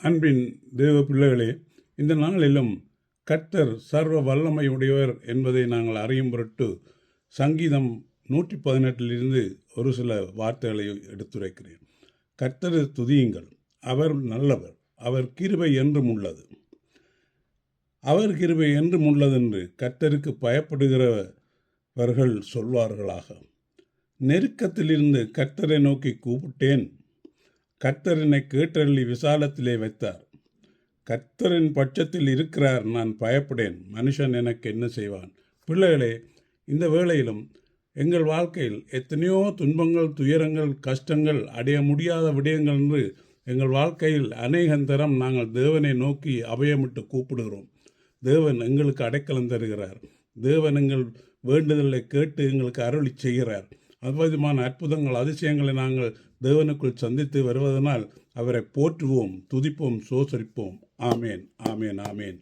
அன்பின் தேவ பிள்ளைகளே, இந்த நாளிலும் கர்த்தர் சர்வ வல்லமையுடையவர் என்பதை நாங்கள் அறியும் பொருட்டு சங்கீதம் 118 ஒரு சில வார்த்தைகளை எடுத்துரைக்கிறேன். கர்த்தரை துதியுங்கள், அவர் நல்லவர், அவர் கிருபை என்றும் உள்ளது. அவர் கிருபை என்றும் உள்ளது என்று கர்த்தருக்கு பயப்படுகிறவர்கள் சொல்வார்களாக. நெருக்கத்திலிருந்து கர்த்தரை நோக்கி கூப்பிட்டேன், கர்த்தர் என்னை கேட்டருளி விசாலத்திலே வைத்தார். கர்த்தரின் பட்சத்தில் இருக்கிறார், நான் பயப்படேன், மனுஷன் எனக்கு என்ன செய்வான்? பிள்ளைகளே, இந்த வேளையிலும் எங்கள் வாழ்க்கையில் எத்தனையோ துன்பங்கள், துயரங்கள், கஷ்டங்கள், அடைய முடியாத விடயங்கள் என்று எங்கள் வாழ்க்கையில் அநேகந்தரம் நாங்கள் தேவனை நோக்கி அபயமிட்டு கூப்பிடுகிறோம். தேவன் எங்களுக்கு அடைக்கலம் தருகிறார். தேவன் எங்கள் வேண்டுதலை கேட்டு எங்களுக்கு அருளி செய்கிறார். அவ்விதமான அற்புதங்கள், அதிசயங்களை நாங்கள் தேவனுக்குள் சந்தித்து வருவதனால் அவரை போற்றுவோம், துதிப்போம், சோசரிப்போம். ஆமேன், ஆமேன், ஆமேன்.